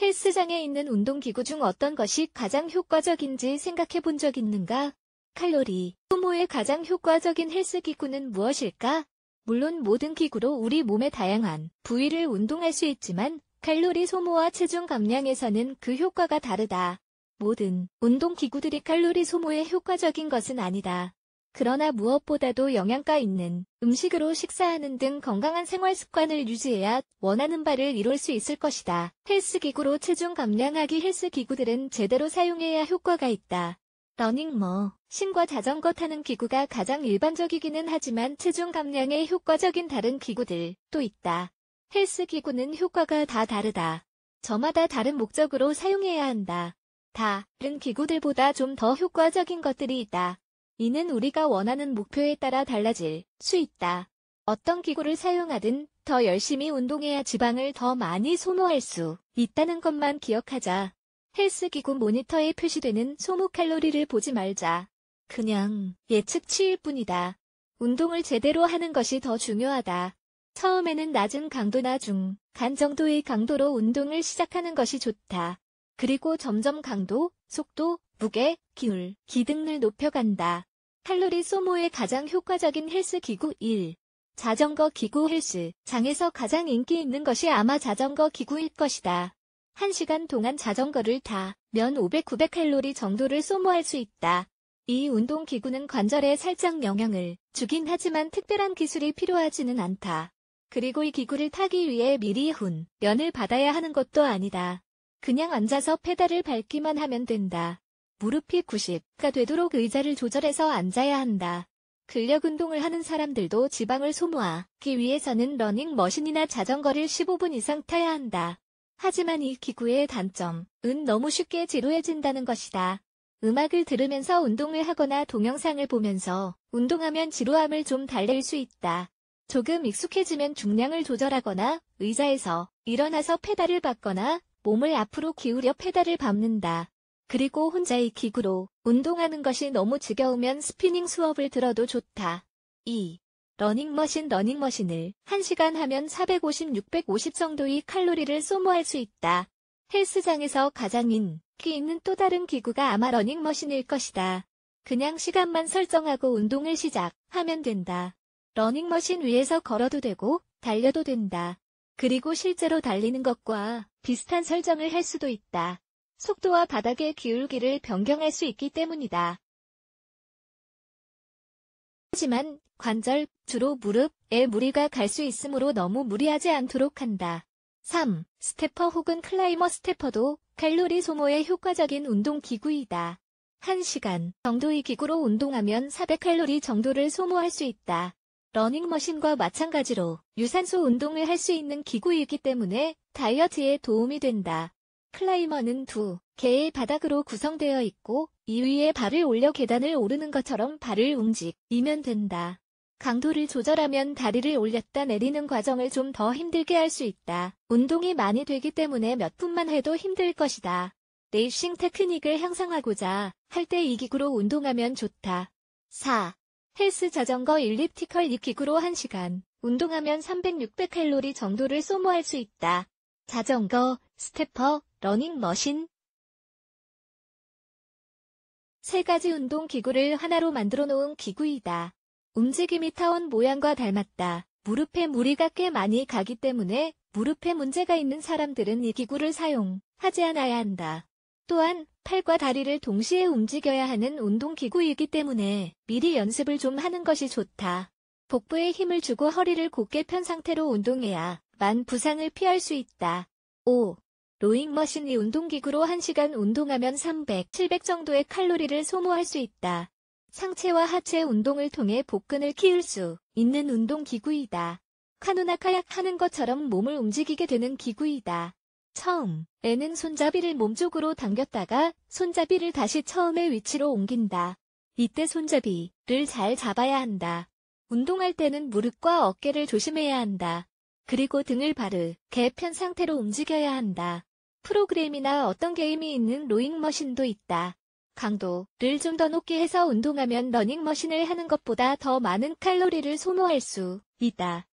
헬스장에 있는 운동기구 중 어떤 것이 가장 효과적인지 생각해 본 적 있는가? 칼로리 소모에 가장 효과적인 헬스기구는 무엇일까? 물론 모든 기구로 우리 몸의 다양한 부위를 운동할 수 있지만 칼로리 소모와 체중 감량에서는 그 효과가 다르다. 모든 운동기구들이 칼로리 소모에 효과적인 것은 아니다. 그러나 무엇보다도 영양가 있는 음식으로 식사하는 등 건강한 생활 습관을 유지해야 원하는 바를 이룰 수 있을 것이다. 헬스기구로 체중 감량하기 헬스기구들은 제대로 사용해야 효과가 있다. 러닝머신과 자전거 타는 기구가 가장 일반적이기는 하지만 체중 감량에 효과적인 다른 기구들도 있다. 헬스기구는 효과가 다 다르다. 저마다 다른 목적으로 사용해야 한다. 다른 기구들보다 좀 더 효과적인 것들이 있다. 이는 우리가 원하는 목표에 따라 달라질 수 있다. 어떤 기구를 사용하든 더 열심히 운동해야 지방을 더 많이 소모할 수 있다는 것만 기억하자. 헬스기구 모니터에 표시되는 소모 칼로리를 보지 말자. 그냥 예측치일 뿐이다. 운동을 제대로 하는 것이 더 중요하다. 처음에는 낮은 강도나 간 정도의 강도로 운동을 시작하는 것이 좋다. 그리고 점점 강도, 속도, 무게, 기울, 기등을 높여간다. 칼로리 소모에 가장 효과적인 헬스기구 1. 자전거 기구 헬스장에서 가장 인기 있는 것이 아마 자전거 기구일 것이다. 1시간 동안 자전거를 타면 500-900칼로리 정도를 소모할 수 있다. 이 운동기구는 관절에 살짝 영향을 주긴 하지만 특별한 기술이 필요하지는 않다. 그리고 이 기구를 타기 위해 미리 훈련을 받아야 하는 것도 아니다. 그냥 앉아서 페달을 밟기만 하면 된다. 무릎이 90가 되도록 의자를 조절해서 앉아야 한다. 근력 운동을 하는 사람들도 지방을 소모하기 위해서는 러닝머신이나 자전거를 15분 이상 타야 한다. 하지만 이 기구의 단점은 너무 쉽게 지루해진다는 것이다. 음악을 들으면서 운동을 하거나 동영상을 보면서 운동하면 지루함을 좀 달랠 수 있다. 조금 익숙해지면 중량을 조절하거나 의자에서 일어나서 페달을 밟거나 몸을 앞으로 기울여 페달을 밟는다. 그리고 혼자 이 기구로 운동하는 것이 너무 지겨우면 스피닝 수업을 들어도 좋다. 2. 러닝머신을 1시간 하면 450-650 정도의 칼로리를 소모할 수 있다. 헬스장에서 가장 인기 있는 또 다른 기구가 아마 러닝머신일 것이다. 그냥 시간만 설정하고 운동을 시작하면 된다. 러닝머신 위에서 걸어도 되고 달려도 된다. 그리고 실제로 달리는 것과 비슷한 설정을 할 수도 있다. 속도와 바닥의 기울기를 변경할 수 있기 때문이다. 하지만 관절, 주로 무릎에 무리가 갈 수 있으므로 너무 무리하지 않도록 한다. 3. 스태퍼 혹은 클라이머 스태퍼도 칼로리 소모에 효과적인 운동기구이다. 1시간 정도의 기구로 운동하면 400칼로리 정도를 소모할 수 있다. 러닝머신과 마찬가지로 유산소 운동을 할 수 있는 기구이기 때문에 다이어트에 도움이 된다. 클라이머는 2개의 바닥으로 구성되어 있고 이 위에 발을 올려 계단을 오르는 것처럼 발을 움직이면 된다. 강도를 조절하면 다리를 올렸다 내리는 과정을 좀 더 힘들게 할 수 있다. 운동이 많이 되기 때문에 몇 분만 해도 힘들 것이다. 레이싱 테크닉을 향상하고자 할 때 이 기구로 운동하면 좋다. 4. 헬스 자전거 일리프티컬 이 기구로 1시간 운동하면 300-600칼로리 정도를 소모할 수 있다. 자전거, 스태퍼, 러닝머신 3가지 운동기구를 하나로 만들어 놓은 기구이다. 움직임이 타원 모양과 닮았다. 무릎에 무리가 꽤 많이 가기 때문에 무릎에 문제가 있는 사람들은 이 기구를 사용하지 않아야 한다. 또한 팔과 다리를 동시에 움직여야 하는 운동기구이기 때문에 미리 연습을 좀 하는 것이 좋다. 복부에 힘을 주고 허리를 곧게 편 상태로 운동해야만 부상을 피할 수 있다. 5. 로잉머신 이 운동기구로 1시간 운동하면 300-700 정도의 칼로리를 소모할 수 있다. 상체와 하체 운동을 통해 복근을 키울 수 있는 운동기구이다. 카누나 카약 하는 것처럼 몸을 움직이게 되는 기구이다. 처음에는 손잡이를 몸쪽으로 당겼다가 손잡이를 다시 처음의 위치로 옮긴다. 이때 손잡이를 잘 잡아야 한다. 운동할 때는 무릎과 어깨를 조심해야 한다. 그리고 등을 바르게 편 상태로 움직여야 한다. 프로그램이나 어떤 게임이 있는 로잉머신도 있다. 강도를 좀 더 높게 해서 운동하면 러닝머신을 하는 것보다 더 많은 칼로리를 소모할 수 있다.